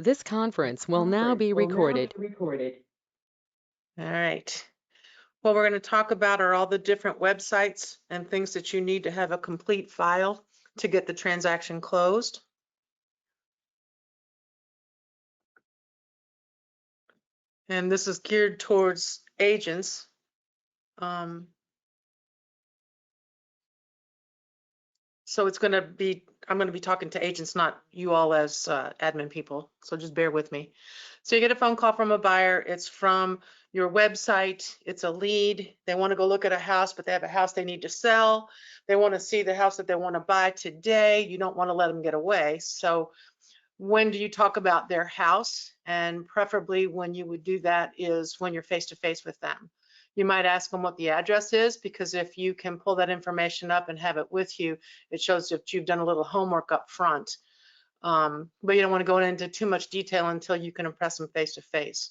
This conference will now be recorded. All right. What we're going to talk about are all the different websites and things that you need to have a complete file to get the transaction closed. And this is geared towards agents. So it's going to be, I'm going to be talking to agents, not you all as admin people. So just bear with me. So you get a phone call from a buyer. It's from your website. It's a lead. They want to go look at a house, but they have a house they need to sell. They want to see the house that they want to buy today. You don't want to let them get away. So when do you talk about their house? And preferably when you would do that is when you're face to face with them. You might ask them what the address is, because if you can pull that information up and have it with you, it shows that you've done a little homework up front. But you don't want to go into too much detail until you can impress them face to face.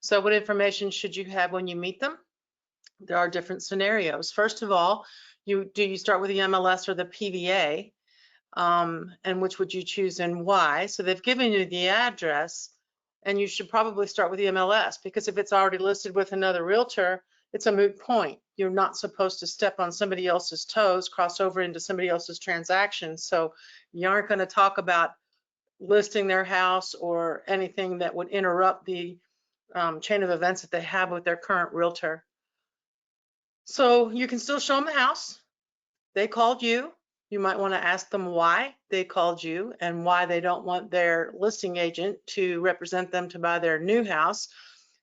So what information should you have when you meet them? There are different scenarios. First of all, do you start with the MLS or the PVA? And which would you choose and why? So they've given you the address, and you should probably start with the MLS, because if it's already listed with another realtor, it's a moot point. You're not supposed to step on somebody else's toes, cross over into somebody else's transaction. So you aren't going to talk about listing their house or anything that would interrupt the chain of events that they have with their current realtor. So you can still show them the house. They called you. You might want to ask them why they called you and why they don't want their listing agent to represent them to buy their new house.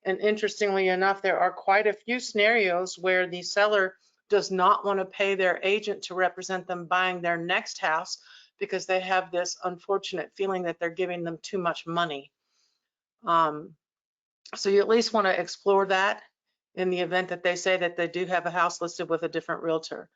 And interestingly enough, there are quite a few scenarios where the seller does not want to pay their agent to represent them buying their next house because they have this unfortunate feeling that they're giving them too much money. So you at least want to explore that in the event that they say that they do have a house listed with a different realtor.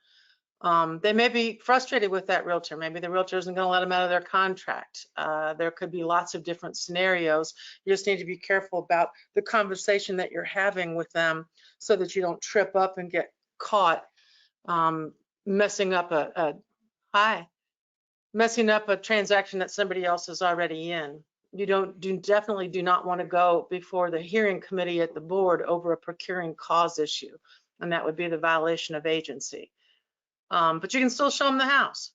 They may be frustrated with that realtor. Maybe the realtor isn't going to let them out of their contract. There could be lots of different scenarios. You just need to be careful about the conversation that you're having with them so that you don't trip up and get caught messing up messing up a transaction that somebody else is already in. You definitely do not want to go before the hearing committee at the board over a procuring cause issue, and that would be the violation of agency. But you can still show them the house.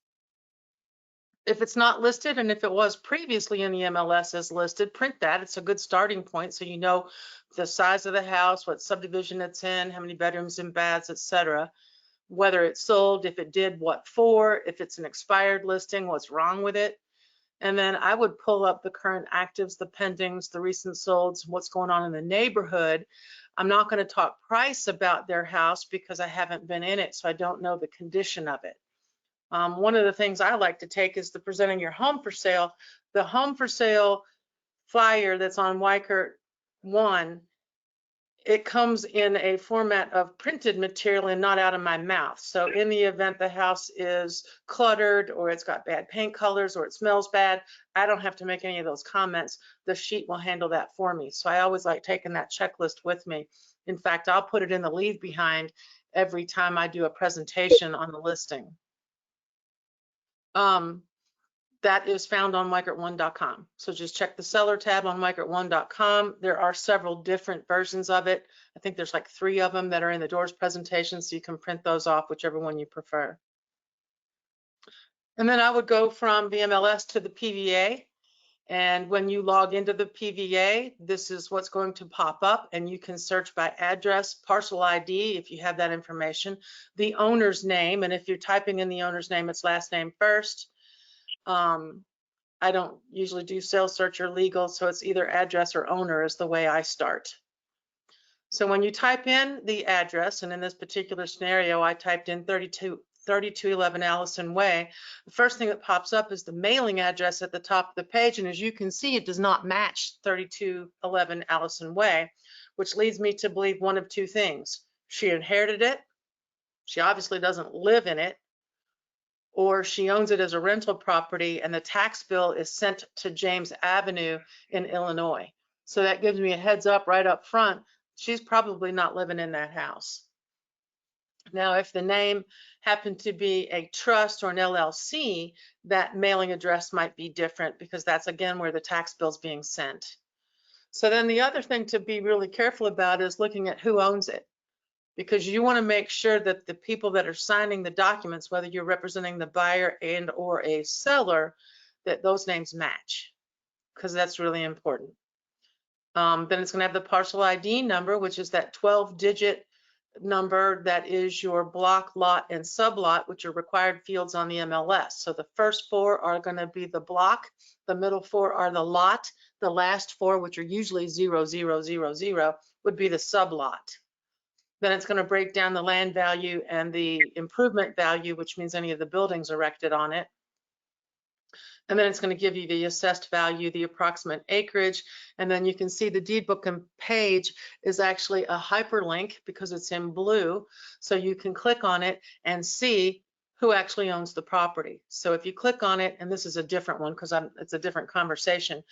If it's not listed, and if it was previously in the MLS as listed, print that. It's a good starting point, so you know the size of the house, what subdivision it's in, how many bedrooms and baths, etc. Whether it's sold, if it did, what for, if it's an expired listing, what's wrong with it. And then I would pull up the current actives, the pendings, the recent solds, what's going on in the neighborhood. I'm not going to talk price about their house because I haven't been in it, so I don't know the condition of it. One of the things I like to take is the presenting your home for sale. The home for sale flyer that's on Weichert 1, it comes in a format of printed material and not out of my mouth. So in the event the house is cluttered or it's got bad paint colors or it smells bad, I don't have to make any of those comments. The sheet will handle that for me. So I always like taking that checklist with me. In fact, I'll put it in the leave behind every time I do a presentation on the listing. That is found on Weichert1.com. So just check the seller tab on Weichert1.com. There are several different versions of it. I think there's like 3 of them that are in the doors presentation, so you can print those off, whichever one you prefer. And then I would go from the MLS to the PVA. And when you log into the PVA, this is what's going to pop up, and you can search by address, parcel ID if you have that information, the owner's name, and if you're typing in the owner's name, it's last name first. I don't usually do sales search or legal, so it's either address or owner is the way I start. So when you type in the address, and in this particular scenario, I typed in 3211 Allison Way, the first thing that pops up is the mailing address at the top of the page, and as you can see, it does not match 3211 Allison Way, which leads me to believe one of 2 things. She inherited it, she obviously doesn't live in it, or she owns it as a rental property and the tax bill is sent to James Avenue in Illinois. So that gives me a heads up right up front. She's probably not living in that house. Now, if the name happened to be a trust or an LLC, that mailing address might be different because that's again where the tax bill's being sent. So then the other thing to be really careful about is looking at who owns it, because you want to make sure that the people that are signing the documents, whether you're representing the buyer and or a seller, that those names match, because that's really important. Then it's going to have the parcel ID number, which is that 12-digit number that is your block, lot, and sublot, which are required fields on the MLS. So the first four are going to be the block, the middle four are the lot, the last four, which are usually 0000, would be the sublot. Then it's going to break down the land value and the improvement value, which means any of the buildings erected on it. And then it's going to give you the assessed value, the approximate acreage, and then you can see the deed book and page is actually a hyperlink because it's in blue. So you can click on it and see who actually owns the property. So if you click on it, and this is a different one because it's a different conversation,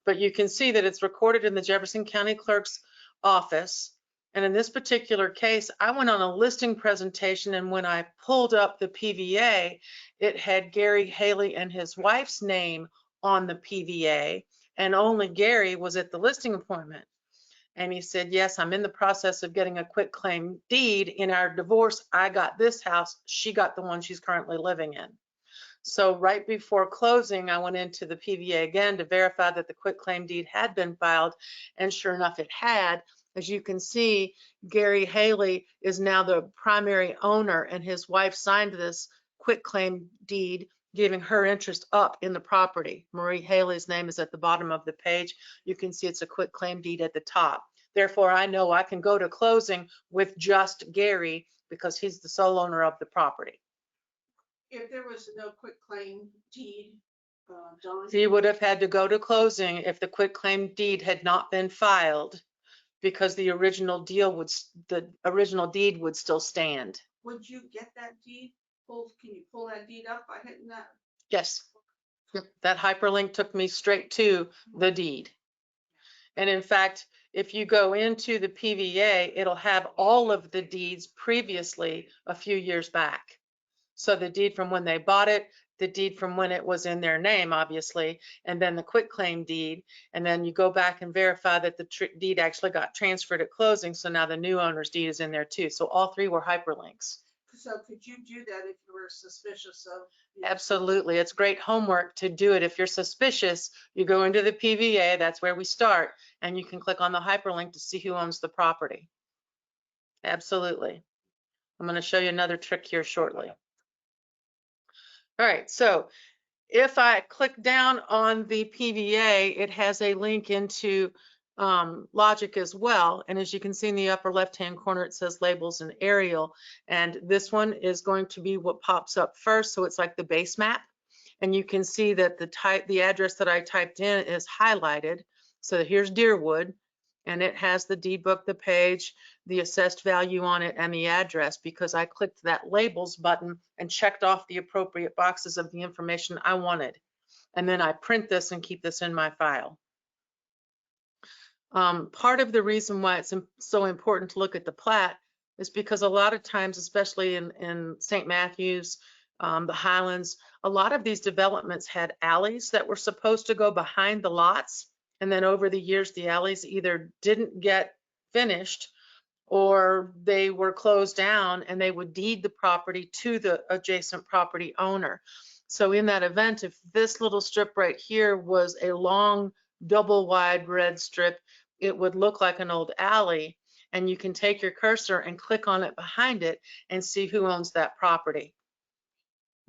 but you can see that it's recorded in the Jefferson County Clerk's office. And in this particular case, I went on a listing presentation, and when I pulled up the PVA, it had Gary Haley and his wife's name on the PVA, and only Gary was at the listing appointment. And he said, yes, I'm in the process of getting a quitclaim deed. In our divorce, I got this house, she got the one she's currently living in. So right before closing, I went into the PVA again to verify that the quitclaim deed had been filed, and sure enough, it had. As you can see, Gary Haley is now the primary owner, and his wife signed this quitclaim deed, giving her interest up in the property. Marie Haley's name is at the bottom of the page. You can see it's a quitclaim deed at the top. Therefore, I know I can go to closing with just Gary because he's the sole owner of the property. If there was no quitclaim deed, Don? He would have had to go to closing if the quitclaim deed had not been filed, because the original deed would still stand. Would you get that deed? Can you pull that deed up by hitting that? Yes. That hyperlink took me straight to the deed. And in fact, if you go into the PVA, it'll have all of the deeds previously a few years back. So the deed from when they bought it, the deed from when it was in their name, obviously, and then the quitclaim deed. And then you go back and verify that the deed actually got transferred at closing. So now the new owner's deed is in there too. So all three were hyperlinks. So could you do that if you were suspicious of? Absolutely. It's great homework to do it. If you're suspicious, you go into the PVA, that's where we start, and you can click on the hyperlink to see who owns the property. Absolutely. I'm going to show you another trick here shortly. All right, so if I click down on the PVA, it has a link into Logic as well. And as you can see in the upper left-hand corner, it says labels and aerial. And this one is going to be what pops up first. So it's like the base map. And you can see that the address that I typed in is highlighted. So here's Deerwood, and it has the deed book, the page, the assessed value on it, and the address, because I clicked that labels button and checked off the appropriate boxes of the information I wanted. And then I print this and keep this in my file. Part of the reason why it's so important to look at the plat is because a lot of times, especially in St. Matthews, the Highlands, a lot of these developments had alleys that were supposed to go behind the lots. And then over the years, the alleys either didn't get finished or they were closed down, and they would deed the property to the adjacent property owner. So in that event, if this little strip right here was a long double wide red strip, it would look like an old alley, and you can take your cursor and click on it behind it and see who owns that property.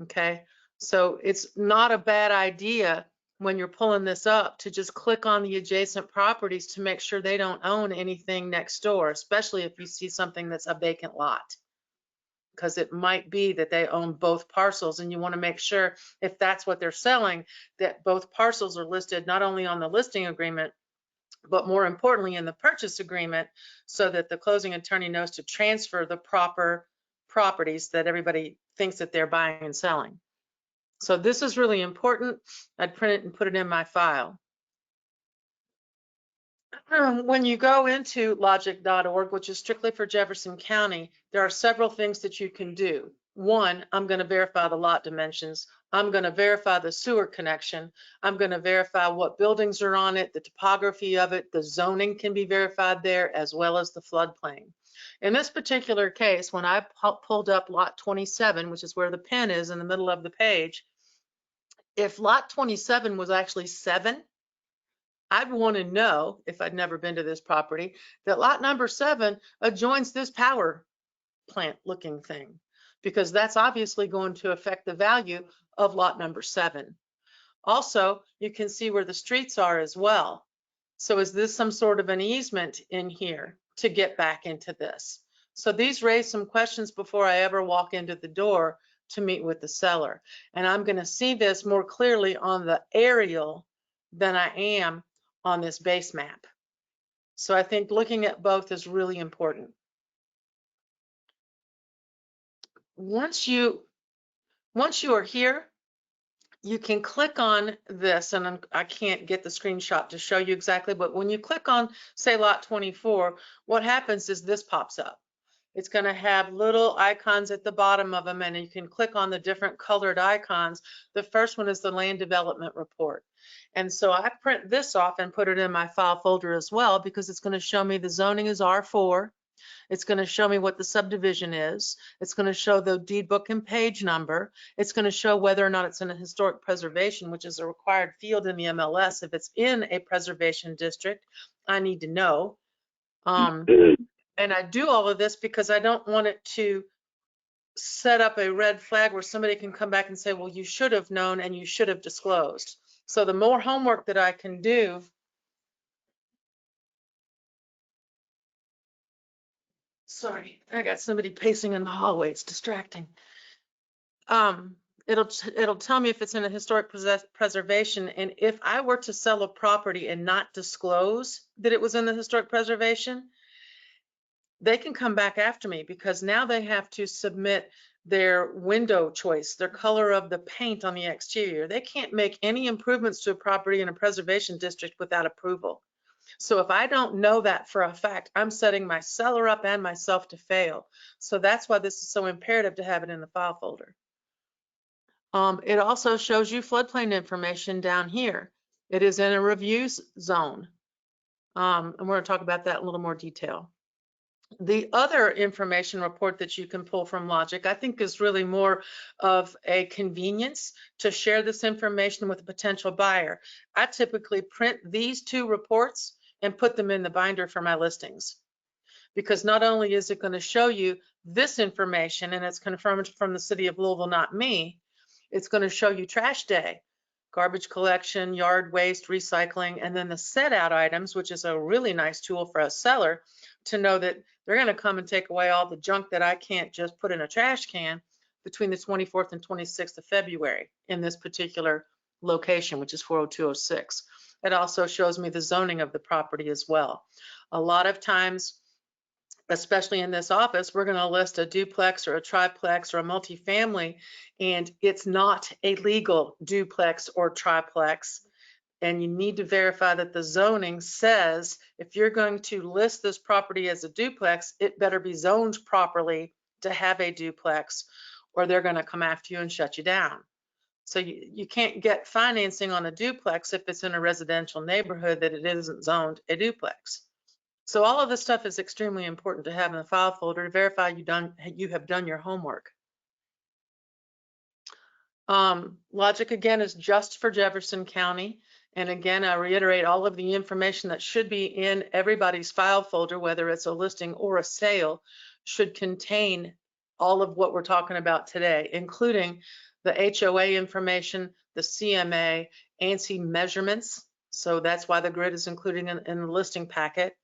Okay, so it's not a bad idea when you're pulling this up to just click on the adjacent properties to make sure they don't own anything next door, especially if you see something that's a vacant lot, because it might be that they own both parcels, and you want to make sure, if that's what they're selling, that both parcels are listed not only on the listing agreement, but more importantly in the purchase agreement, so that the closing attorney knows to transfer the proper properties that everybody thinks that they're buying and selling. So this is really important. I'd print it and put it in my file. when you go into logic.org, which is strictly for Jefferson County, there are several things that you can do. One, I'm going to verify the lot dimensions. I'm going to verify the sewer connection. I'm going to verify what buildings are on it, the topography of it, the zoning can be verified there, as well as the floodplain. In this particular case, when I pulled up lot 27, which is where the pin is in the middle of the page, if lot 27 was actually 7, I'd want to know, if I'd never been to this property, that lot number 7 adjoins this power plant looking thing, because that's obviously going to affect the value of lot number 7. Also, you can see where the streets are as well. So is this some sort of an easement in here to get back into this? So these raise some questions before I ever walk into the door to meet with the seller. And I'm going to see this more clearly on the aerial than I am on this base map. So I think looking at both is really important. Once you are here, you can click on this, and I can't get the screenshot to show you exactly, but when you click on, say, lot 24, what happens is this pops up. It's going to have little icons at the bottom of them, and you can click on the different colored icons. The first one is the land development report. And so I print this off and put it in my file folder as well, because it's going to show me the zoning is R4. It's going to show me what the subdivision is. It's going to show the deed book and page number. It's going to show whether or not it's in a historic preservation, which is a required field in the MLS. If it's in a preservation district, I need to know. And I do all of this because I don't want it to set up a red flag where somebody can come back and say, well, you should have known and you should have disclosed. So the more homework that I can do, sorry, I got somebody pacing in the hallway. It's distracting. It'll tell me if it's in a historic preservation. And if I were to sell a property and not disclose that it was in the historic preservation, they can come back after me, because now they have to submit their window choice, their color of the paint on the exterior. They can't make any improvements to a property in a preservation district without approval. So if I don't know that for a fact, I'm setting my seller up and myself to fail. So that's why this is so imperative to have it in the file folder. It also shows you floodplain information down here. It is in a review zone. And we're going to talk about that in a little more detail. The other information report that you can pull from Logic, I think, is really more of a convenience to share this information with a potential buyer. I typically print these 2 reports and put them in the binder for my listings, because not only is it going to show you this information, and it's confirmed from the city of Louisville, not me, it's going to show you trash day, garbage collection, yard waste, recycling, and then the set out items, which is a really nice tool for a seller to know that they're going to come and take away all the junk that I can't just put in a trash can between the 24th and 26th of February in this particular location, which is 40206. It also shows me the zoning of the property as well. A lot of times, especially in this office, we're going to list a duplex or a triplex or a multifamily, and it's not a legal duplex or triplex. And you need to verify that the zoning says if you're going to list this property as a duplex, it better be zoned properly to have a duplex, or they're going to come after you and shut you down. So you can't get financing on a duplex if it's in a residential neighborhood that it isn't zoned a duplex. So all of this stuff is extremely important to have in the file folder to verify you have done your homework. Logic, again, is just for Jefferson County. And again, I reiterate, all of the information that should be in everybody's file folder, whether it's a listing or a sale, should contain all of what we're talking about today, including the HOA information, the CMA, ANSI measurements. So that's why the grid is included in the listing packet.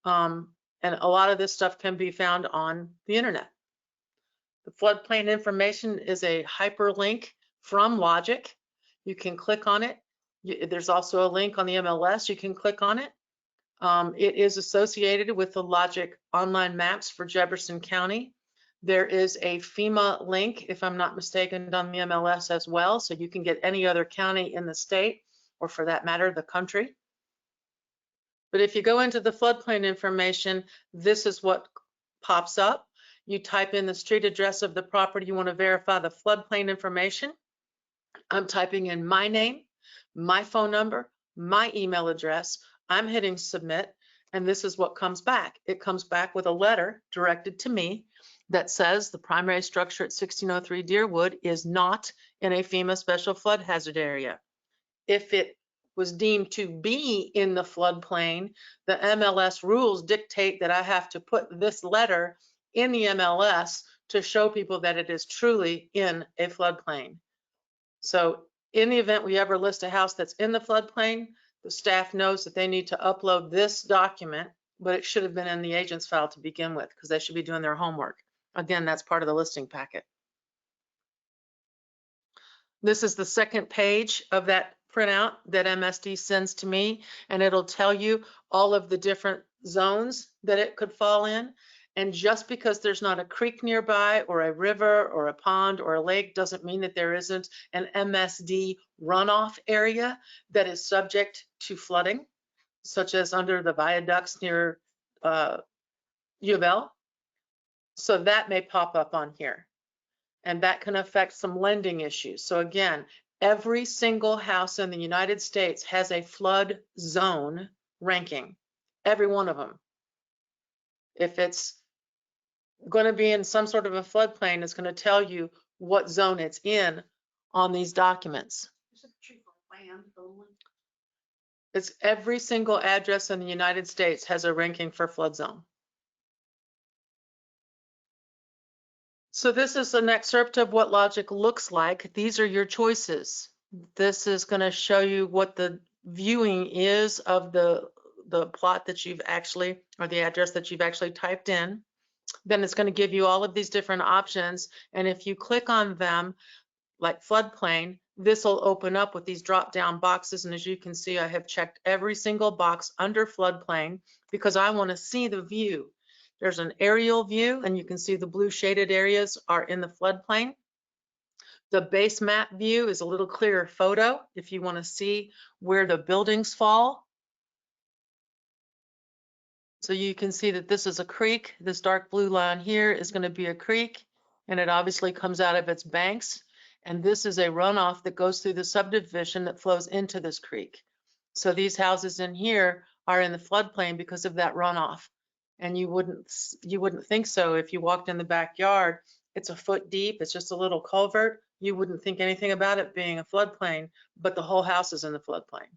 And a lot of this stuff can be found on the internet. The floodplain information is a hyperlink from Logic. You can click on it. There's also a link on the MLS. You can click on it. It is associated with the Logic online maps for Jefferson County. There is a FEMA link, if I'm not mistaken, on the MLS as well. So you can get any other county in the state, or for that matter, the country. But if you go into the floodplain information, this is what pops up. You type in the street address of the property you want to verify the floodplain information. I'm typing in my name, my phone number, my email address. I'm hitting submit, and this is what comes back. It comes back with a letter directed to me that says the primary structure at 1603 Deerwood is not in a FEMA special flood hazard area. If it was deemed to be in the floodplain, the MLS rules dictate that I have to put this letter in the MLS to show people that it is truly in a floodplain. So in the event we ever list a house that's in the floodplain, the staff knows that they need to upload this document, but it should have been in the agent's file to begin with because they should be doing their homework. Again, that's part of the listing packet. This is the second page of that printout that MSD sends to me, and it'll tell you all of the different zones that it could fall in. And just because there's not a creek nearby or a river or a pond or a lake doesn't mean that there isn't an MSD runoff area that is subject to flooding, such as under the viaducts near U of L. So that may pop up on here, and that can affect some lending issues. So again, every single house in the United States has a flood zone ranking, every one of them. If it's going to be in some sort of a floodplain, it's going to tell you what zone it's in on these documents. Is it true for land only? It's every single address in the United States has a ranking for flood zone. So this is an excerpt of what logic looks like. These are your choices. This is going to show you what the viewing is of the plot that you've actually, or the address that you've actually typed in. Then it's going to give you all of these different options. And if you click on them, like floodplain, this will open up with these drop down boxes. And as you can see, I have checked every single box under floodplain because I want to see the view. There's an aerial view, and you can see the blue shaded areas are in the floodplain. The base map view is a little clearer photo if you want to see where the buildings fall. So you can see that this is a creek. This dark blue line here is going to be a creek, and it obviously comes out of its banks. And this is a runoff that goes through the subdivision that flows into this creek. So these houses in here are in the floodplain because of that runoff. And you wouldn't think so if you walked in the backyard. It's a foot deep. It's just a little culvert. You wouldn't think anything about it being a floodplain, but the whole house is in the floodplain.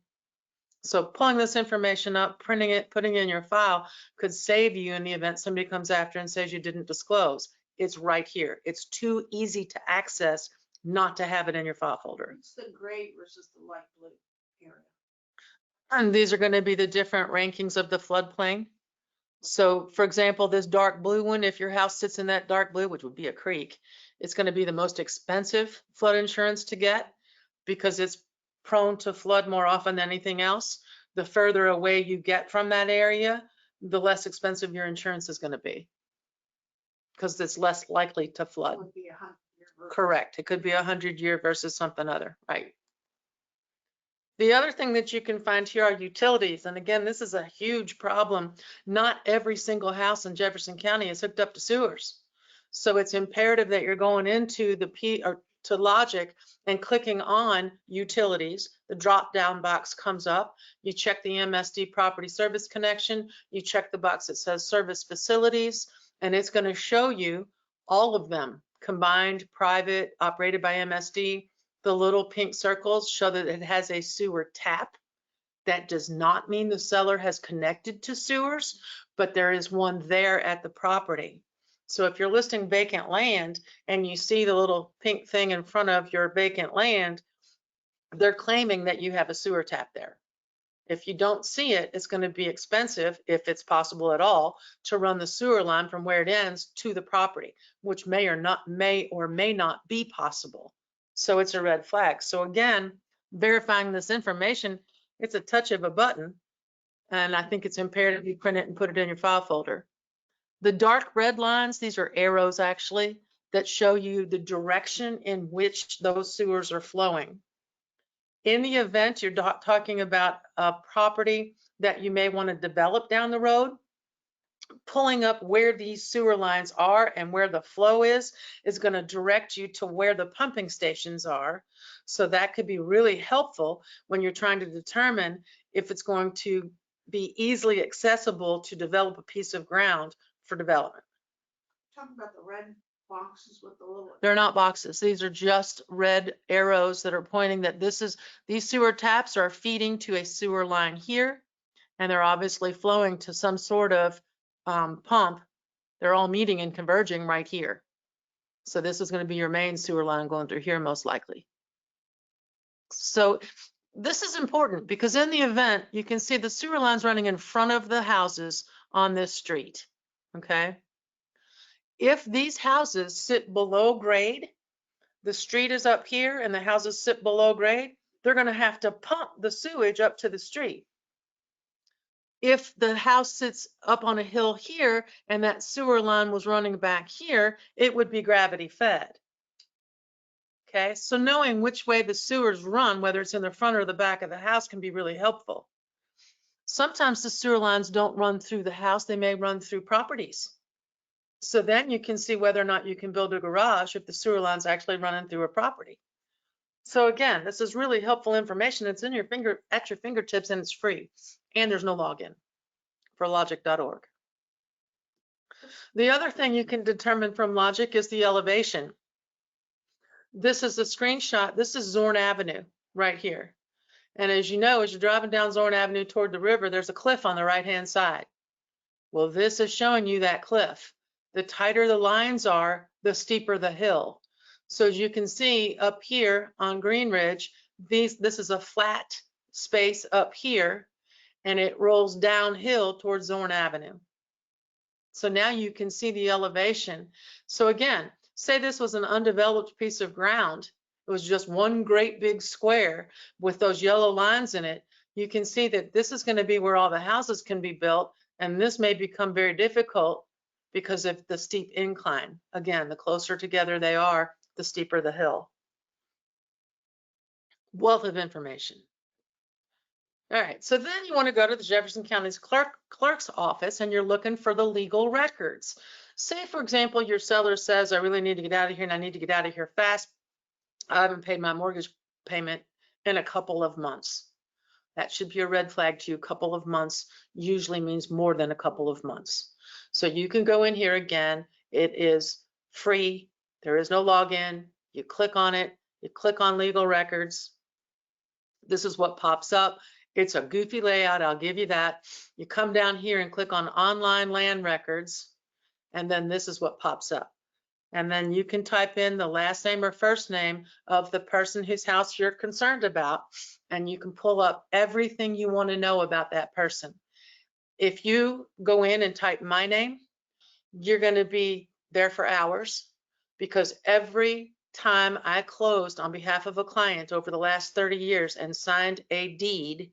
So pulling this information up, printing it, putting it in your file could save you in the event somebody comes after and says you didn't disclose. It's right here. It's too easy to access not to have it in your file folder. It's the gray versus the light blue area. And these are going to be the different rankings of the floodplain. So for example, this dark blue one, if your house sits in that dark blue, which would be a creek, it's going to be the most expensive flood insurance to get because it's prone to flood more often than anything else. The further away you get from that area, the less expensive your insurance is going to be because it's less likely to flood. It would be 100-year versus. Correct. It could be 100-year versus something other, right? The other thing that you can find here are utilities. And again, this is a huge problem. Not every single house in Jefferson County is hooked up to sewers. So it's imperative that you're going into to Logic and clicking on utilities. The drop down box comes up. You check the MSD property service connection. You check the box that says service facilities, and it's going to show you all of them, combined, private, operated by MSD. The little pink circles show that it has a sewer tap. That does not mean the seller has connected to sewers, but there is one there at the property. So if you're listing vacant land and you see the little pink thing in front of your vacant land, they're claiming that you have a sewer tap there. If you don't see it, it's going to be expensive, if it's possible at all, to run the sewer line from where it ends to the property, which may or may not be possible. So it's a red flag. So again, verifying this information, it's a touch of a button, and I think it's imperative you print it and put it in your file folder. The dark red lines, these are arrows actually, that show you the direction in which those sewers are flowing. In the event you're talking about a property that you may want to develop down the road, pulling up where these sewer lines are and where the flow is going to direct you to where the pumping stations are. So that could be really helpful when you're trying to determine if it's going to be easily accessible to develop a piece of ground for development. Talking about the red boxes with the little. They're not boxes. These are just red arrows that are pointing that these sewer taps are feeding to a sewer line here, and they're obviously flowing to some sort of pump. They're all meeting and converging right here. So this is going to be your main sewer line going through here most likely. So this is important because in the event, you can see the sewer lines running in front of the houses on this street, okay? If these houses sit below grade, the street is up here and the houses sit below grade, they're going to have to pump the sewage up to the street. If the house sits up on a hill here and that sewer line was running back here, it would be gravity fed. Okay, so knowing which way the sewers run, whether it's in the front or the back of the house, can be really helpful. Sometimes the sewer lines don't run through the house, they may run through properties. So then you can see whether or not you can build a garage if the sewer line's actually running through a property. So again, this is really helpful information. It's in at your fingertips and it's free. And there's no login for logic.org. The other thing you can determine from Logic is the elevation. This is a screenshot. This is Zorn Avenue right here. And as you know, as you're driving down Zorn Avenue toward the river, there's a cliff on the right-hand side. Well, this is showing you that cliff. The tighter the lines are, the steeper the hill. So as you can see up here on Green Ridge, this is a flat space up here, and it rolls downhill towards Zorn Avenue. So now you can see the elevation. So again, say this was an undeveloped piece of ground. It was just one great big square with those yellow lines in it. You can see that this is going to be where all the houses can be built, and this may become very difficult because of the steep incline. Again, the closer together they are, the steeper the hill. Wealth of information. All right, so then you want to go to the Jefferson County's clerk's office and you're looking for the legal records. Say, for example, your seller says, I really need to get out of here and I need to get out of here fast. I haven't paid my mortgage payment in a couple of months. That should be a red flag to you. A couple of months usually means more than a couple of months. So you can go in here again. It is free. There is no login. You click on it. You click on legal records. This is what pops up. It's a goofy layout, I'll give you that. You come down here and click on online land records, and then this is what pops up. And then you can type in the last name or first name of the person whose house you're concerned about, and you can pull up everything you want to know about that person. If you go in and type my name, you're going to be there for hours, because every time I closed on behalf of a client over the last 30 years and signed a deed,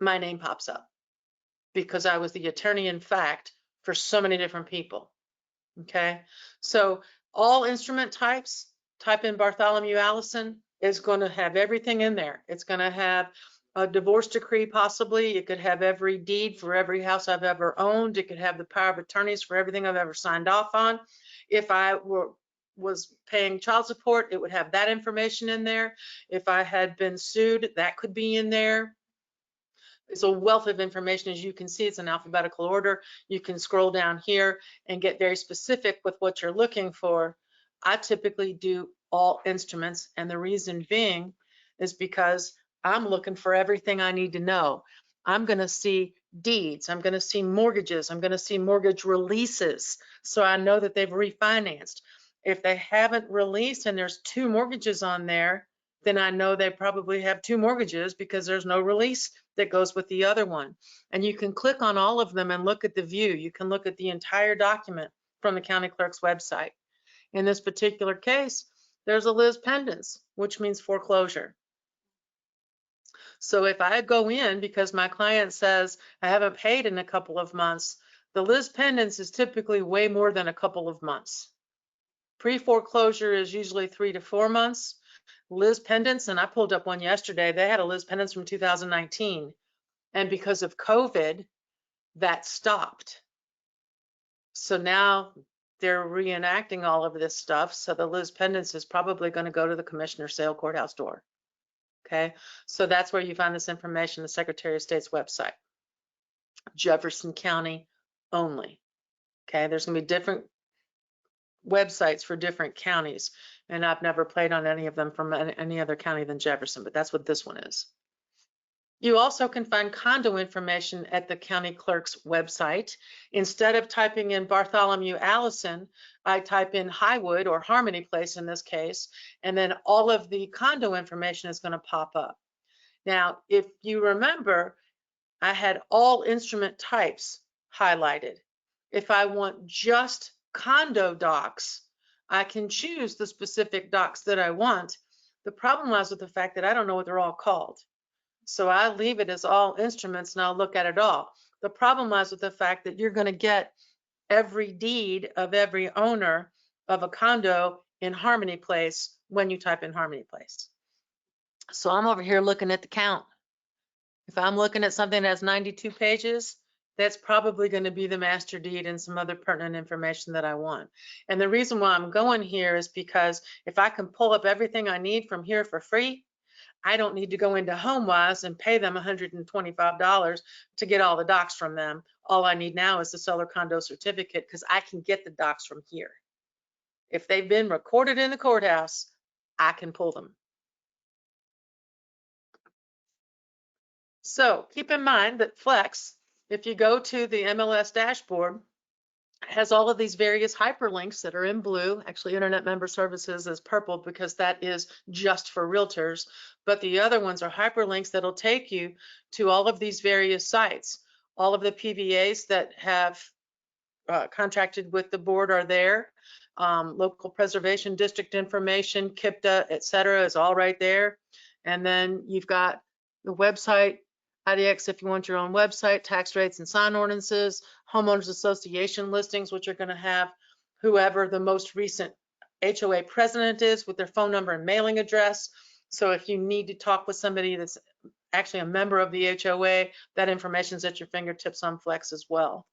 my name pops up because I was the attorney in fact for so many different people. Okay, so all instrument types, type in Bartholomew Allison, is going to have everything in there. It's going to have a divorce decree possibly. It could have every deed for every house I've ever owned. It could have the power of attorneys for everything I've ever signed off on. If I was paying child support, it would have that information in there. If I had been sued, that could be in there. It's a wealth of information. As you can see, it's in alphabetical order. You can scroll down here and get very specific with what you're looking for. I typically do all instruments, and the reason being is because I'm looking for everything I need to know. I'm going to see deeds. I'm going to see mortgages. I'm going to see mortgage releases, so I know that they've refinanced. If they haven't released and there's 2 mortgages on there, then I know they probably have 2 mortgages because there's no release that goes with the other one. And you can click on all of them and look at the view. You can look at the entire document from the county clerk's website. In this particular case, there's a lis pendens, which means foreclosure. So if I go in because my client says I haven't paid in a couple of months, the lis pendens is typically way more than a couple of months. Pre-foreclosure is usually 3 to 4 months. Liz pendants, and I pulled up one yesterday. They had a Liz pendants from 2019. And because of COVID, that stopped. So now they're reenacting all of this stuff. So the Liz pendants is probably going to go to the commissioner's sale courthouse door. Okay, so that's where you find this information, the Secretary of State's website. Jefferson County only. Okay, there's going to be different websites for different counties, and I've never played on any of them from any other county than Jefferson, but that's what this one is. You also can find condo information at the county clerk's website. Instead of typing in Bartholomew Allison, I type in Highwood or Harmony Place in this case, and then all of the condo information is going to pop up. Now, if you remember, I had all instrument types highlighted. If I want just condo docs, I can choose the specific docs that I want. The problem lies with the fact that I don't know what they're all called. So I leave it as all instruments and I'll look at it all. The problem lies with the fact that you're going to get every deed of every owner of a condo in Harmony Place when you type in Harmony Place. So I'm over here looking at the count. If I'm looking at something that has 92 pages, that's probably going to be the master deed and some other pertinent information that I want. And the reason why I'm going here is because if I can pull up everything I need from here for free, I don't need to go into HomeWise and pay them $125 to get all the docs from them. All I need now is the seller condo certificate because I can get the docs from here. If they've been recorded in the courthouse, I can pull them. So keep in mind that Flex, if you go to the MLS dashboard, has all of these various hyperlinks that are in blue. Actually, Internet Member Services is purple because that is just for realtors. But the other ones are hyperlinks that'll take you to all of these various sites. All of the PVAs that have contracted with the board are there. Local Preservation District information, KIPTA, et cetera, is all right there. And then you've got the website, IDX if you want your own website, tax rates and sign ordinances, homeowners association listings, which are going to have whoever the most recent HOA president is with their phone number and mailing address. So if you need to talk with somebody that's actually a member of the HOA, that information is at your fingertips on Flex as well.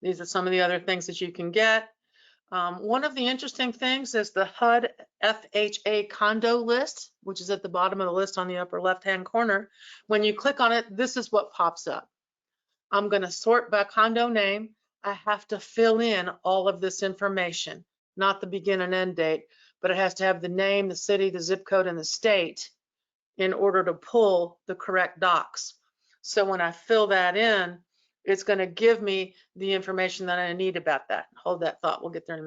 These are some of the other things that you can get. One of the interesting things is the HUD FHA condo list, which is at the bottom of the list on the upper left-hand corner. When you click on it, this is what pops up. I'm going to sort by condo name. I have to fill in all of this information, not the begin and end date, but it has to have the name, the city, the zip code, and the state in order to pull the correct docs. So when I fill that in, it's going to give me the information that I need about that. Hold that thought. We'll get there in a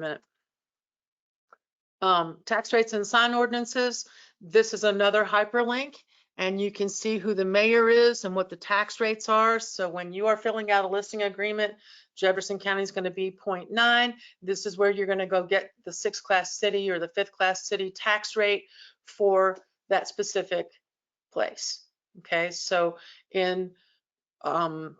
minute. Tax rates and sign ordinances. This is another hyperlink, and you can see who the mayor is and what the tax rates are. So when you are filling out a listing agreement, Jefferson County is going to be 0.9. This is where you're going to go get the 6th class city or the 5th class city tax rate for that specific place. Okay, so in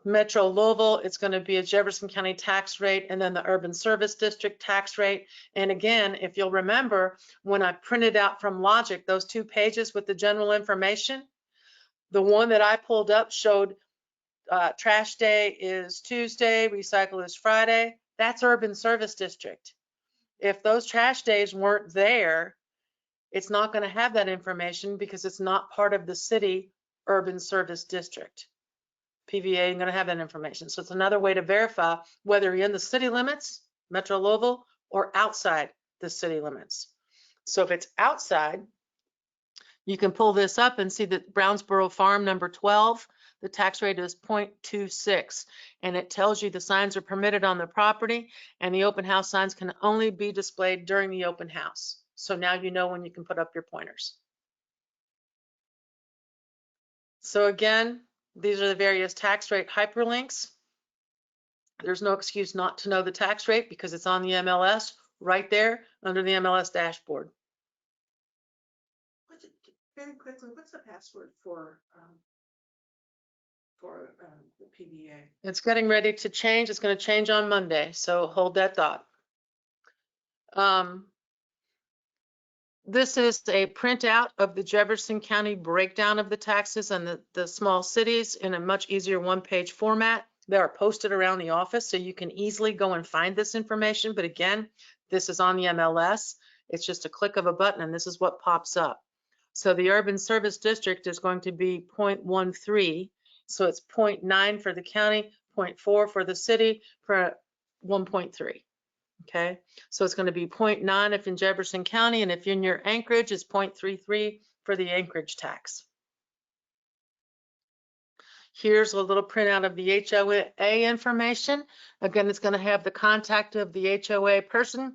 Metro Louisville, it's going to be a Jefferson County tax rate and then the Urban Service District tax rate. And again, if you'll remember, when I printed out from Logic those 2 pages with the general information, the one that I pulled up showed trash day is Tuesday, recycle is Friday. That's Urban Service District. If those trash days weren't there, it's not going to have that information because it's not part of the city Urban Service District. PVA ain't going to have that information. So it's another way to verify whether you're in the city limits, Metro Louisville, or outside the city limits. So if it's outside, you can pull this up and see that Brownsboro Farm number 12, the tax rate is 0.26, and it tells you the signs are permitted on the property and the open house signs can only be displayed during the open house. So now you know when you can put up your pointers. So again, these are the various tax rate hyperlinks. There's no excuse not to know the tax rate because it's on the MLS right there under the MLS dashboard. Very quickly, what's the password for the PVA? It's getting ready to change. It's going to change on Monday, so hold that thought. This is a printout of the Jefferson County breakdown of the taxes and the small cities in a much easier one-page format. They are posted around the office, so you can easily go and find this information. But again, this is on the MLS. It's just a click of a button, and this is what pops up. So the urban service district is going to be 0.13. So it's 0.9 for the county, 0.4 for the city, for 1.3. Okay, so it's going to be 0.9 if in Jefferson County, and if you're near Anchorage, it's 0.33 for the Anchorage tax. Here's a little printout of the HOA information. Again, it's going to have the contact of the HOA person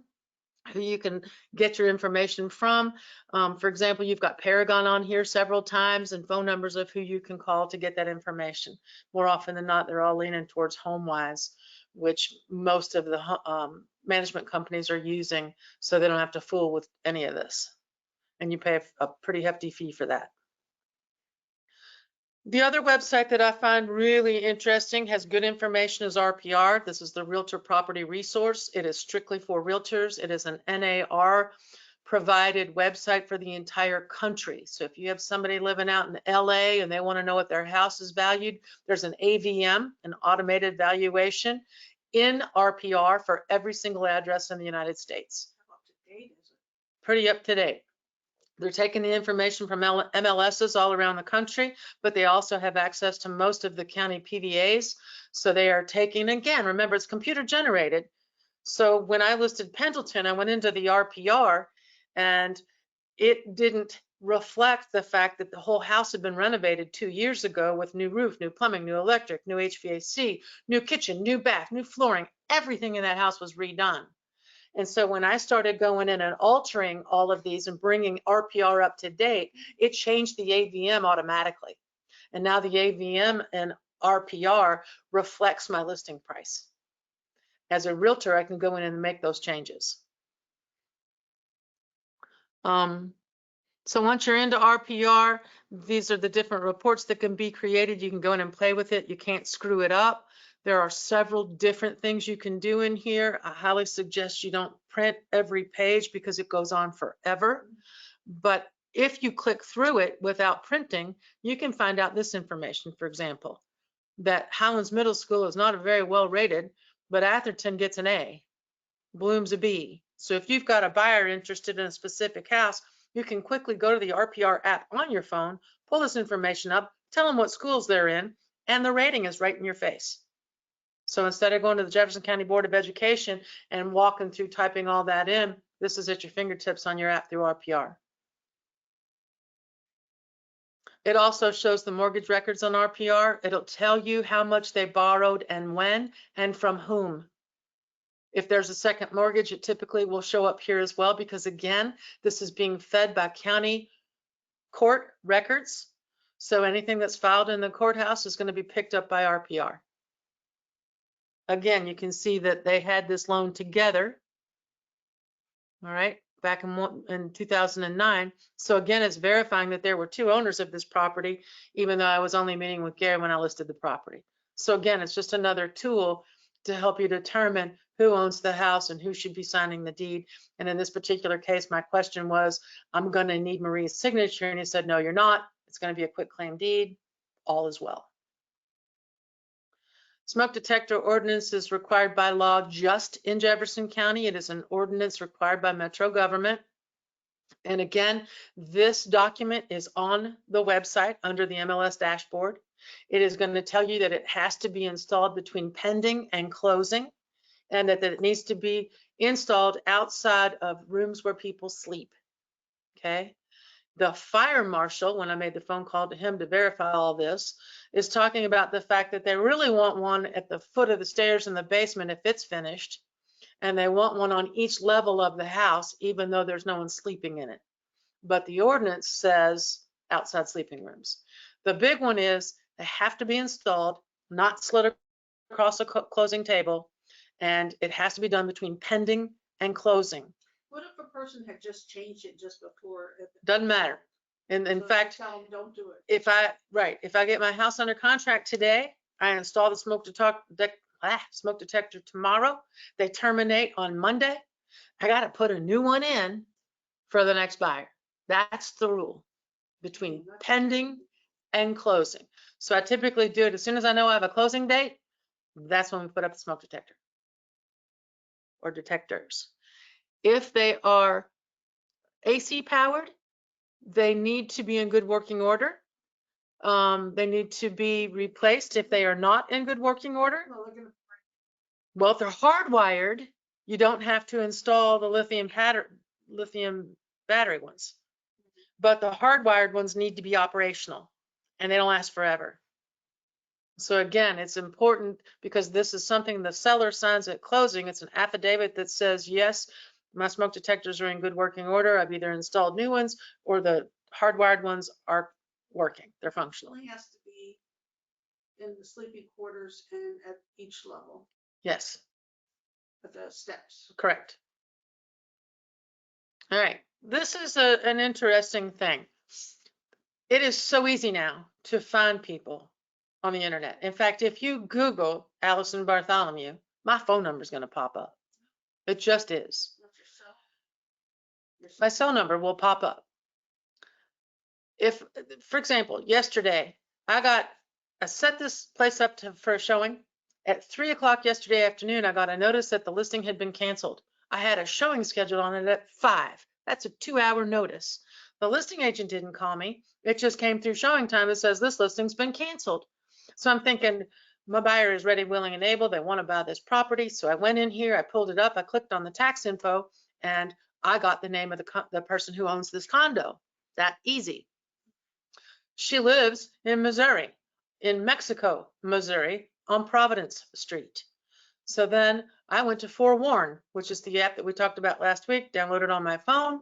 who you can get your information from. For example, you've got Paragon on here several times and phone numbers of who you can call to get that information. More often than not, they're all leaning towards HomeWise, which most of the management companies are using, so they don't have to fool with any of this. And you pay a pretty hefty fee for that. The other website that I find really interesting, has good information, is RPR. This is the Realtor Property Resource. It is strictly for realtors. It is an NAR provided website for the entire country. So if you have somebody living out in LA and they want to know what their house is valued, there's an AVM, an automated valuation, in RPR for every single address in the United States. How up to date is it? Pretty up to date. They're taking the information from MLSs all around the country, but they also have access to most of the county PVAs. So they are taking, again, remember, it's computer generated. So when I listed Pendleton, I went into the RPR and it didn't reflect the fact that the whole house had been renovated 2 years ago with new roof, new plumbing, new electric, new HVAC, new kitchen, new bath, new flooring. Everything in that house was redone. And so when I started going in and altering all of these and bringing RPR up to date, it changed the AVM automatically. And now the AVM and RPR reflects my listing price. As a realtor, I can go in and make those changes. So once you're into RPR, these are the different reports that can be created. You can go in and play with it. You can't screw it up. There are several different things you can do in here. I highly suggest you don't print every page because it goes on forever. But if you click through it without printing, you can find out this information, for example, that Highlands Middle School is not a very well rated, but Atherton gets an A, Bloom's a B. So if you've got a buyer interested in a specific house, you can quickly go to the RPR app on your phone, pull this information up, tell them what schools they're in, and the rating is right in your face. So instead of going to the Jefferson County Board of Education and walking through typing all that in, this is at your fingertips on your app through RPR. It also shows the mortgage records on RPR. It'll tell you how much they borrowed and when and from whom. If there's a second mortgage, it typically will show up here as well, because again, this is being fed by county court records. So anything that's filed in the courthouse is going to be picked up by RPR. Again, you can see that they had this loan together, all right, back in 2009. So again, it's verifying that there were two owners of this property, even though I was only meeting with Gary when I listed the property. So again, it's just another tool to help you determine who owns the house and who should be signing the deed. And in this particular case, my question was, I'm going to need Marie's signature. And he said, no, you're not. It's going to be a quick claim deed. All is well. Smoke detector ordinance is required by law just in Jefferson County. It is an ordinance required by Metro government. And again, this document is on the website under the MLS dashboard. It is going to tell you that it has to be installed between pending and closing, and that it needs to be installed outside of rooms where people sleep. Okay. The fire marshal, when I made the phone call to him to verify all this, is talking about the fact that they really want one at the foot of the stairs in the basement if it's finished, and they want one on each level of the house, even though there's no one sleeping in it. But the ordinance says outside sleeping rooms. The big one is they have to be installed, not slid across a closing table, and it has to be done between pending and closing. What if a person had just changed it just before? Doesn't matter. And in fact, tell them don't do it. if I get my house under contract today, I install the smoke detector tomorrow, they terminate on Monday, I got to put a new one in for the next buyer. That's the rule between pending and closing. So I typically do it as soon as I know I have a closing date, that's when we put up the smoke detector or detectors. If they are AC powered, they need to be in good working order. They need to be replaced if they are not in good working order. Well, they're gonna- Well, if they're hardwired, you don't have to install the lithium battery ones. But the hardwired ones need to be operational and they don't last forever. So again, it's important because this is something the seller signs at closing. It's an affidavit that says, yes, my smoke detectors are in good working order. I've either installed new ones or the hardwired ones are working. They're functional. Only has to be in the sleeping quarters and at each level, Yes, at the steps. correct. All right. This is an interesting thing. It is so easy now to find people on the internet. In fact, if you Google Allison Bartholomew, my phone number is going to pop up. It just is. Not yourself. My cell number will pop up. If, for example, yesterday, I set this place up for a showing. At 3 o'clock yesterday afternoon, I got a notice that the listing had been canceled. I had a showing scheduled on it at 5. That's a 2-hour notice. The listing agent didn't call me. It just came through showing time. It says this listing's been canceled. So I'm thinking my buyer is ready, willing, and able. They want to buy this property. So I went in here, I pulled it up, I clicked on the tax info, and I got the name of the person who owns this condo. That easy. She lives in Missouri, in Mexico, Missouri, on Providence Street. So then I went to Forewarn, which is the app that we talked about last week, downloaded on my phone.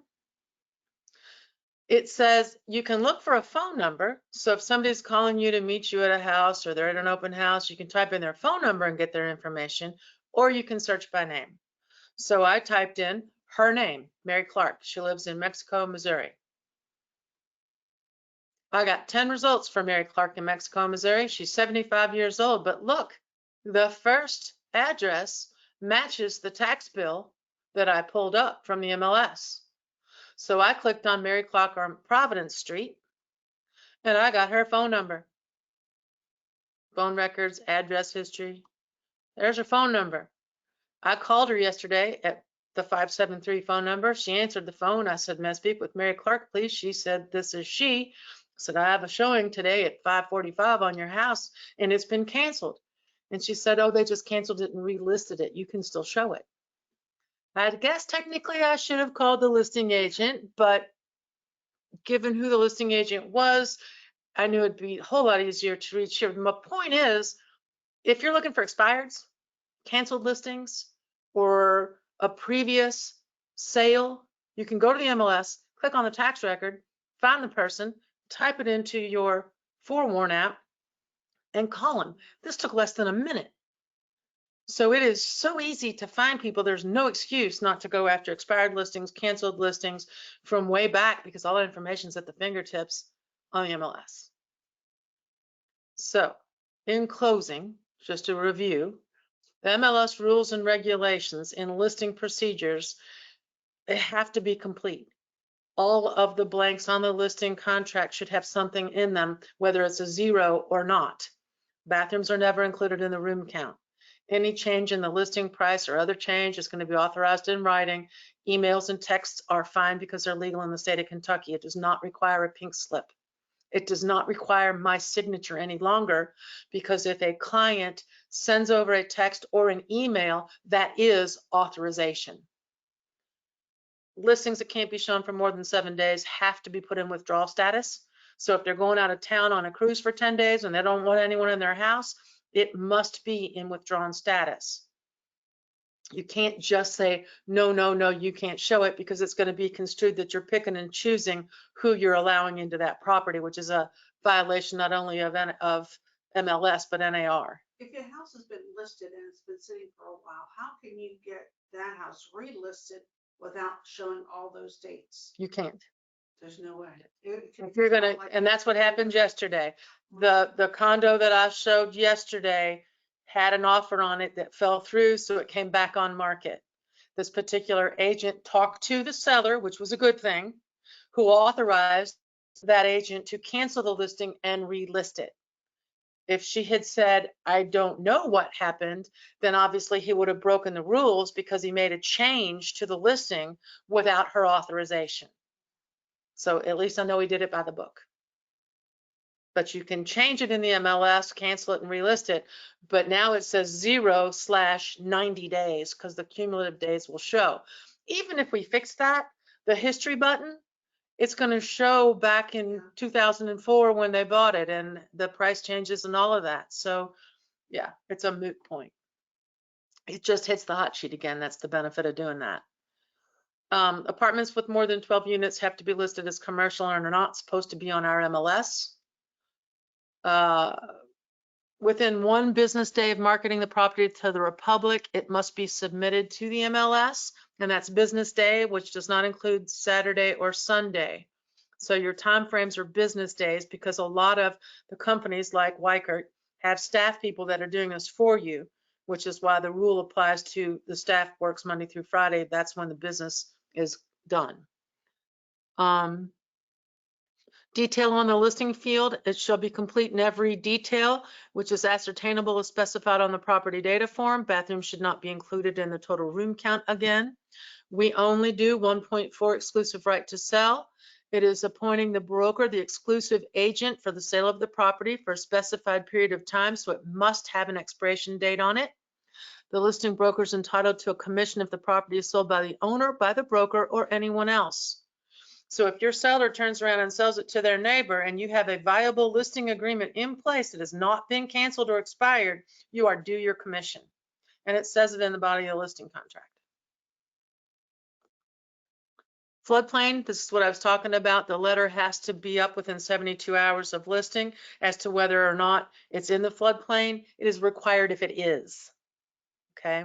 It says you can look for a phone number. So if somebody's calling you to meet you at a house or they're at an open house, you can type in their phone number and get their information, or you can search by name. So I typed in her name, Mary Clark. She lives in Mexico, Missouri. I got 10 results for Mary Clark in Mexico, Missouri. She's 75 years old, but look, the first address matches the tax bill that I pulled up from the MLS. So I clicked on Mary Clark on Providence Street and I got her phone number. Phone records, address history. There's her phone number. I called her yesterday at the 573 phone number. She answered the phone. I said, may I speak with Mary Clark, please? She said, this is she. I said, I have a showing today at 5:45 on your house and it's been canceled. And she said, oh, they just canceled it and relisted it. You can still show it. I guess technically I should have called the listing agent, but given who the listing agent was, I knew it'd be a whole lot easier to reach her. My point is, if you're looking for expireds, canceled listings, or a previous sale, you can go to the MLS, click on the tax record, find the person, type it into your Forewarn app, and call them. This took less than a minute. So it is so easy to find people. There's no excuse not to go after expired listings, canceled listings from way back because all that information is at the fingertips on the MLS. So in closing, just to review, the MLS rules and regulations in listing procedures, they have to be complete. All of the blanks on the listing contract should have something in them, whether it's a 0 or not. Bathrooms are never included in the room count. Any change in the listing price or other change is going to be authorized in writing. Emails and texts are fine because they're legal in the state of Kentucky. It does not require a pink slip. It does not require my signature any longer because if a client sends over a text or an email, that is authorization. Listings that can't be shown for more than 7 days have to be put in withdrawal status. So if they're going out of town on a cruise for 10 days and they don't want anyone in their house, it must be in withdrawn status. You can't just say, no, no, no, you can't show it because it's going to be construed that you're picking and choosing who you're allowing into that property, which is a violation not only of MLS, but NAR. If your house has been listed and it's been sitting for a while, how can you get that house relisted without showing all those dates? You can't. There's no way. If you're gonna, and that's what happened yesterday. The condo that I showed yesterday had an offer on it that fell through, so it came back on market. This particular agent talked to the seller, which was a good thing, who authorized that agent to cancel the listing and relist it. If she had said, I don't know what happened, then obviously he would have broken the rules because he made a change to the listing without her authorization. So at least I know he did it by the book. But you can change it in the MLS, cancel it and relist it. But now it says 0/90 days because the cumulative days will show. Even if we fix that, the history button, it's going to show back in 2004 when they bought it and the price changes and all of that. So yeah, it's a moot point. It just hits the hot sheet again. That's the benefit of doing that. Apartments with more than 12 units have to be listed as commercial and are not supposed to be on our MLS. Within 1 business day of marketing the property to the Republic, it must be submitted to the MLS, and that's business day, which does not include Saturday or Sunday. So your time frames are business days because a lot of the companies like Weichert have staff people that are doing this for you, which is why the rule applies to the staff works Monday through Friday. That's when the business is done. Detail on the listing field, it shall be complete in every detail, which is ascertainable as specified on the property data form. Bathrooms should not be included in the total room count again. We only do 1.4 exclusive right to sell. It is appointing the broker the exclusive agent for the sale of the property for a specified period of time, so it must have an expiration date on it. The listing broker is entitled to a commission if the property is sold by the owner, by the broker, or anyone else. So if your seller turns around and sells it to their neighbor and you have a viable listing agreement in place that has not been canceled or expired, you are due your commission. And it says it in the body of the listing contract. Floodplain, this is what I was talking about. The letter has to be up within 72 hours of listing as to whether or not it's in the floodplain. It is required if it is. Okay.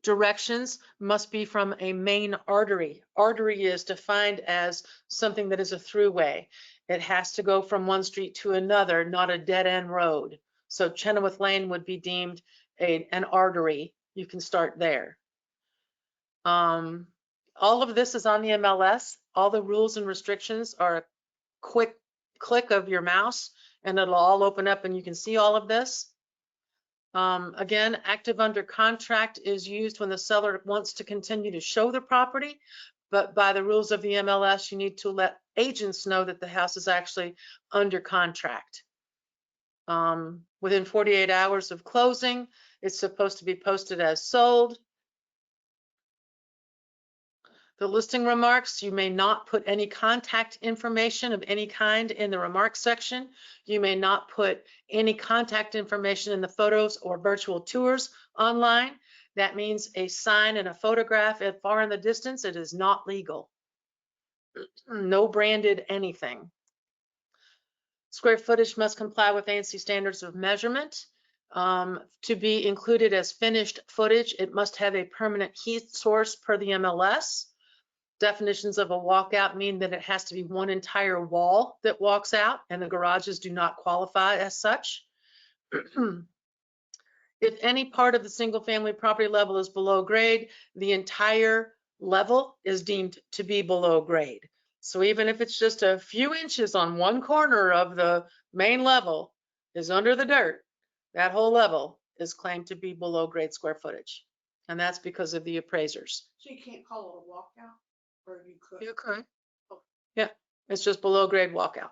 Directions must be from a main artery. Artery is defined as something that is a throughway. It has to go from one street to another, not a dead end road. So Chenoweth Lane would be deemed an artery. You can start there. All of this is on the MLS. All the rules and restrictions are a quick click of your mouse and it'll all open up and you can see all of this. Again, active under contract is used when the seller wants to continue to show the property, but by the rules of the MLS, you need to let agents know that the house is actually under contract. Within 48 hours of closing, it's supposed to be posted as sold. The listing remarks, you may not put any contact information of any kind in the remarks section. You may not put any contact information in the photos or virtual tours online. That means a sign and a photograph at far in the distance, it is not legal. No branded anything. Square footage must comply with ANSI standards of measurement. To be included as finished footage, it must have a permanent heat source per the MLS. Definitions of a walkout mean that it has to be one entire wall that walks out, and the garages do not qualify as such. If any part of the single family property level is below grade, the entire level is deemed to be below grade. So even if it's just a few inches on one corner of the main level is under the dirt, that whole level is claimed to be below grade square footage. And that's because of the appraisers. So you can't call it a walkout? Or you could? You could. Yeah, it's just below grade walkout.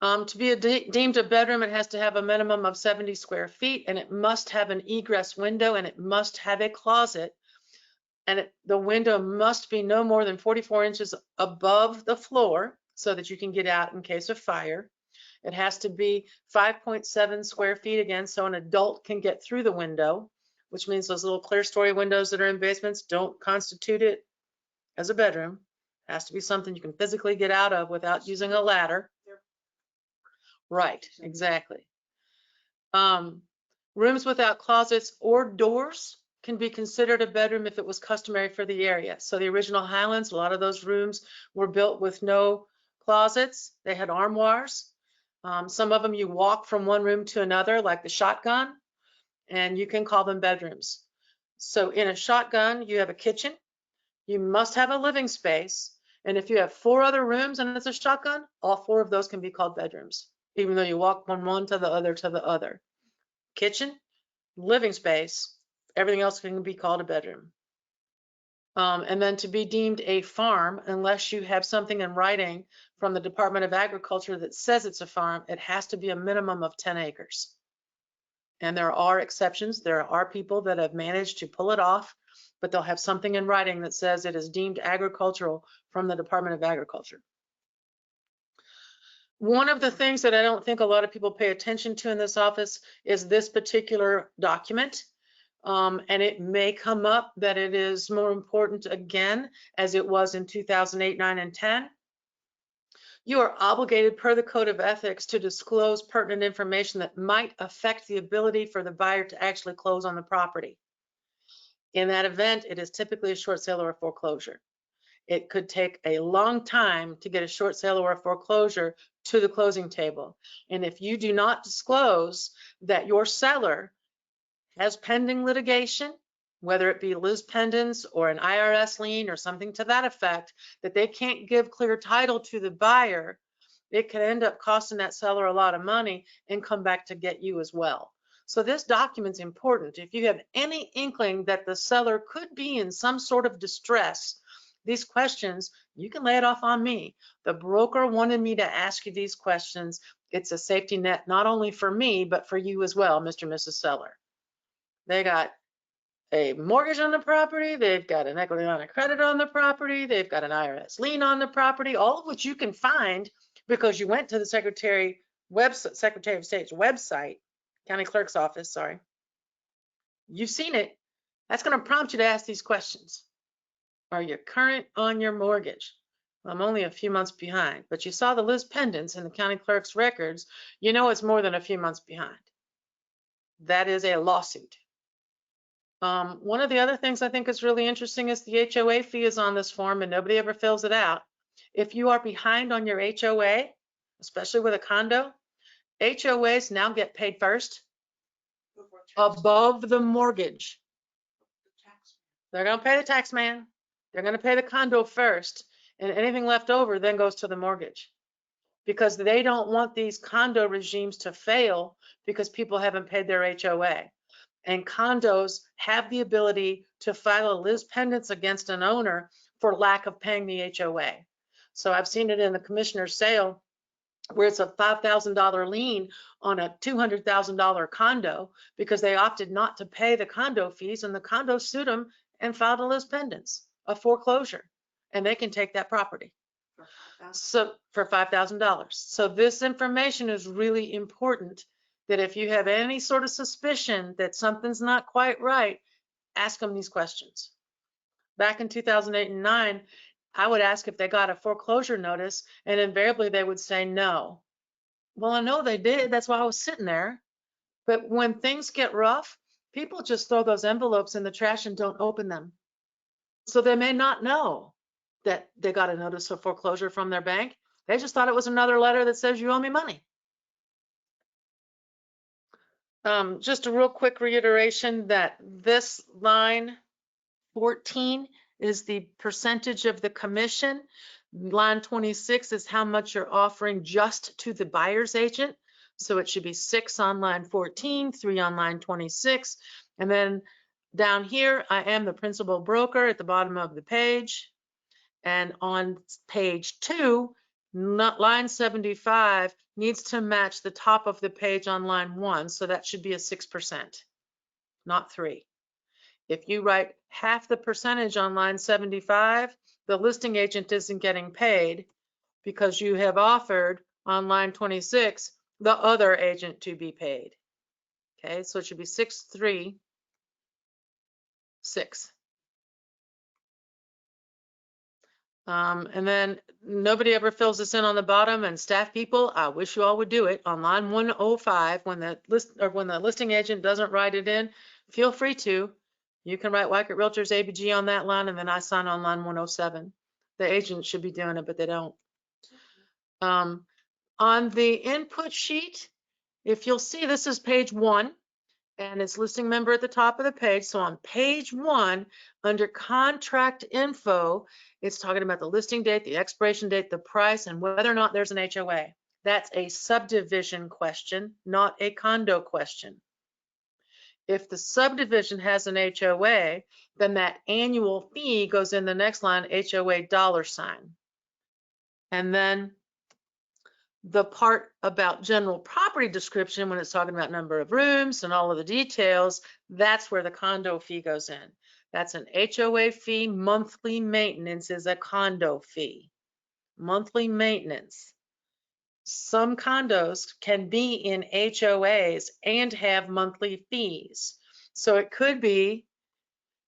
To be deemed a bedroom, it has to have a minimum of 70 square feet, and it must have an egress window, and it must have a closet. And the window must be no more than 44 inches above the floor so that you can get out in case of fire. It has to be 5.7 square feet again, so an adult can get through the window, which means those little clear story windows that are in basements don't constitute it as a bedroom. It has to be something you can physically get out of without using a ladder. Right, exactly. Rooms without closets or doors can be considered a bedroom if it was customary for the area. So the original Highlands, a lot of those rooms were built with no closets. They had armoires. Some of them you walk from one room to another, like the Shotgun, and you can call them bedrooms. So in a Shotgun, you have a kitchen. You must have a living space, And if you have 4 other rooms and it's a shotgun, all 4 of those can be called bedrooms, even though you walk from one to the other to the other. Kitchen, living space, everything else can be called a bedroom. And then to be deemed a farm, unless you have something in writing from the Department of Agriculture that says it's a farm, it has to be a minimum of 10 acres. And there are exceptions. There are people that have managed to pull it off, but they'll have something in writing that says it is deemed agricultural from the Department of Agriculture. One of the things that I don't think a lot of people pay attention to in this office is this particular document. And it may come up that it is more important again, as it was in 2008, 9, and 10. You are obligated per the Code of Ethics to disclose pertinent information that might affect the ability for the buyer to actually close on the property. In that event, it is typically a short sale or a foreclosure. It could take a long time to get a short sale or a foreclosure to the closing table. And if you do not disclose that your seller has pending litigation, whether it be lis pendens or an IRS lien or something to that effect, that they can't give clear title to the buyer, it could end up costing that seller a lot of money and come back to get you as well. So this document's important. If you have any inkling that the seller could be in some sort of distress, these questions, you can lay it off on me. The broker wanted me to ask you these questions. It's a safety net, not only for me, but for you as well, Mr. and Mrs. Seller. They got a mortgage on the property, they've got an equity line of credit on the property, they've got an IRS lien on the property, all of which you can find because you went to the Secretary of State's website, County Clerk's office, sorry. You've seen it. That's going to prompt you to ask these questions. Are you current on your mortgage? Well, I'm only a few months behind, but you saw the lis pendens in the County Clerk's records. You know it's more than a few months behind. That is a lawsuit. One of the other things I think is really interesting is the HOA fee is on this form and nobody ever fills it out. If you are behind on your HOA, especially with a condo, HOAs now get paid first above the mortgage. They're going to pay the tax man. They're going to pay the condo first, and anything left over then goes to the mortgage, because they don't want these condo regimes to fail because people haven't paid their HOA. And condos have the ability to file a lis pendens against an owner for lack of paying the HOA. So I've seen it in the commissioner's sale where it's a $5,000 lien on a $200,000 condo because they opted not to pay the condo fees, and the condo sued them and filed a lis pendens, a foreclosure, and they can take that property. So for $5,000. So this information is really important, that if you have any sort of suspicion that something's not quite right, ask them these questions. Back in 2008 and 9, I would ask if they got a foreclosure notice, and invariably they would say no. Well, I know they did. That's why I was sitting there. But when things get rough, people just throw those envelopes in the trash and don't open them. So they may not know that they got a notice of foreclosure from their bank. They just thought it was another letter that says you owe me money. Just a real quick reiteration that this line 14 is the percentage of the commission. Line 26 is how much you're offering just to the buyer's agent. So it should be 6 on line 14, 3 on line 26. And then down here, I am the principal broker at the bottom of the page. And on page 2, line 75 needs to match the top of the page on line 1. So that should be a 6%, not 3. If you write half the percentage on line 75, the listing agent isn't getting paid because you have offered on line 26 the other agent to be paid. Okay, so it should be 6, 3, 6. And then nobody ever fills this in on the bottom, and staff people, I wish you all would do it. On line 105, when the listing agent doesn't write it in, feel free to. You can write Weichert Realtors ABG on that line, and then I sign on line 107. The agent should be doing it, but they don't. On the input sheet, if you'll see, this is page 1, and it's listing member at the top of the page. So on page 1, under contract info, it's talking about the listing date, the expiration date, the price, and whether or not there's an HOA. That's a subdivision question, not a condo question. If the subdivision has an HOA, then that annual fee goes in the next line, HOA $. And then the part about general property description, when it's talking about number of rooms and all of the details, that's where the condo fee goes in. That's an HOA fee. Monthly maintenance is a condo fee. Monthly maintenance. Some condos can be in HOAs and have monthly fees. So it could be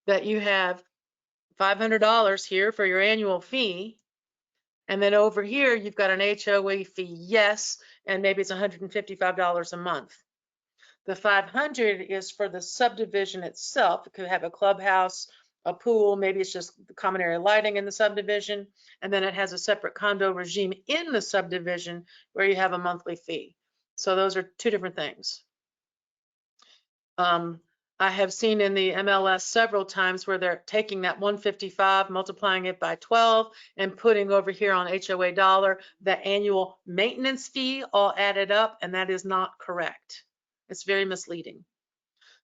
that you have $500 here for your annual fee, and then over here, you've got an HOA fee, yes, and maybe it's $155 a month. The 500 is for the subdivision itself. It could have a clubhouse, a pool, maybe it's just the common area lighting in the subdivision, and then it has a separate condo regime in the subdivision where you have a monthly fee. So those are two different things. I have seen in the MLS several times where they're taking that 155, multiplying it by 12, and putting over here on HOA $, the annual maintenance fee all added up, and that is not correct. It's very misleading.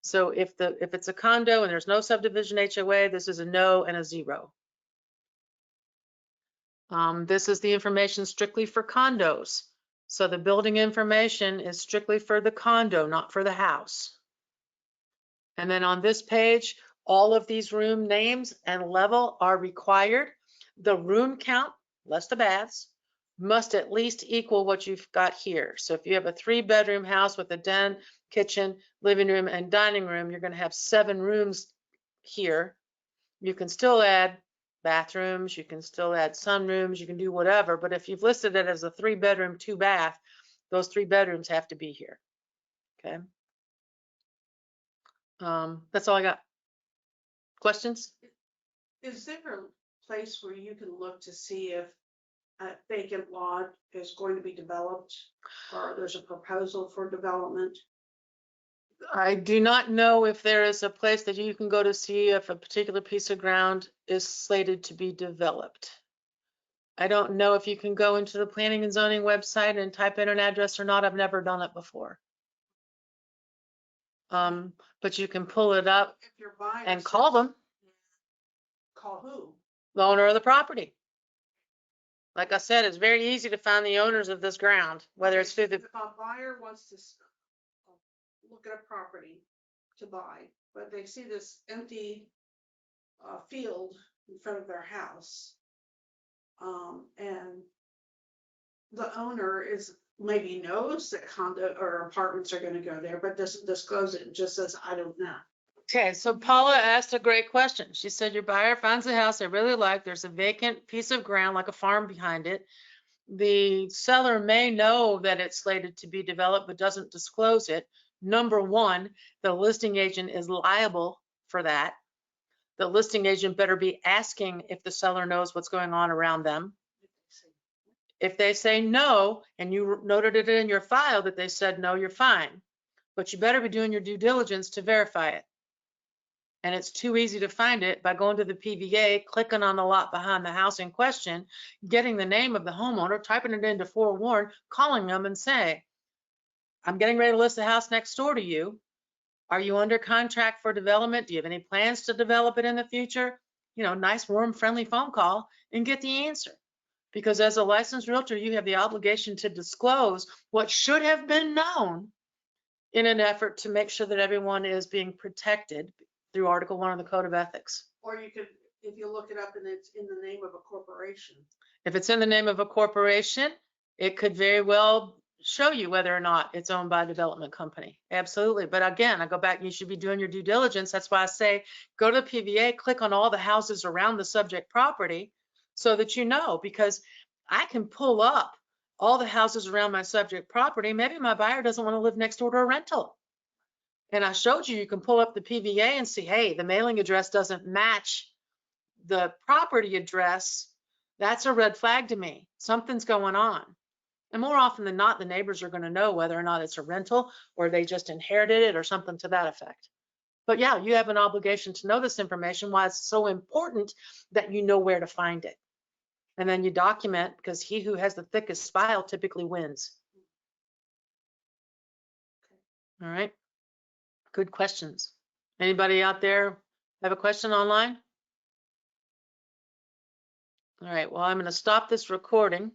So if it's a condo and there's no subdivision HOA, this is a no and a 0. This is the information strictly for condos. So the building information is strictly for the condo, not for the house. And then on this page, all of these room names and level are required. The room count, less the baths, must at least equal what you've got here. So if you have a 3-bedroom house with a den, kitchen, living room, and dining room, you're going to have 7 rooms here. You can still add bathrooms, you can still add sunrooms, you can do whatever, but if you've listed it as a 3-bedroom, 2-bath, those 3 bedrooms have to be here. Okay. That's all I got. Questions? Is there a place where you can look to see if a vacant lot is going to be developed or there's a proposal for development? I do not know if there is a place that you can go to see if a particular piece of ground is slated to be developed. I don't know if you can go into the planning and zoning website and type in an address or not. I've never done it before. But you can pull it up If you're buying and call them, call who? the owner of the property. Like I said, it's very easy to find the owners of this ground, whether it's through the, If a buyer wants to look at a property to buy, but they see this empty field in front of their house, and the owner maybe knows that condo or apartments are going to go there, but doesn't disclose it and just says, I don't know. Okay, so Paula asked a great question. She said, your buyer finds a house they really like. There's a vacant piece of ground, like a farm behind it. The seller may know that it's slated to be developed, but doesn't disclose it. Number one, the listing agent is liable for that. The listing agent better be asking if the seller knows what's going on around them. If they say no, and you noted it in your file that they said no, you're fine. But you better be doing your due diligence to verify it. And it's too easy to find it by going to the PVA, clicking on the lot behind the house in question, getting the name of the homeowner, typing it into Forewarn, calling them and say, I'm getting ready to list the house next door to you. Are you under contract for development? Do you have any plans to develop it in the future? You know, nice, warm, friendly phone call and get the answer. Because as a licensed realtor, you have the obligation to disclose what should have been known in an effort to make sure that everyone is being protected through Article 1 of the Code of Ethics. Or you could, if you look it up and it's in the name of a corporation. If it's in the name of a corporation, it could very well show you whether or not it's owned by a development company. Absolutely. But again, I go back, you should be doing your due diligence. That's why I say, go to the PVA, click on all the houses around the subject property so that you know, because I can pull up all the houses around my subject property. Maybe my buyer doesn't want to live next door to a rental. And I showed you, you can pull up the PVA and see, hey, the mailing address doesn't match the property address. That's a red flag to me. Something's going on. And more often than not, the neighbors are gonna know whether or not it's a rental or they just inherited it or something to that effect. But yeah, you have an obligation to know this information, why it's so important that you know where to find it. And then you document, because he who has the thickest file typically wins. All right. Good questions. Anybody out there have a question online? All right, well, I'm going to stop this recording.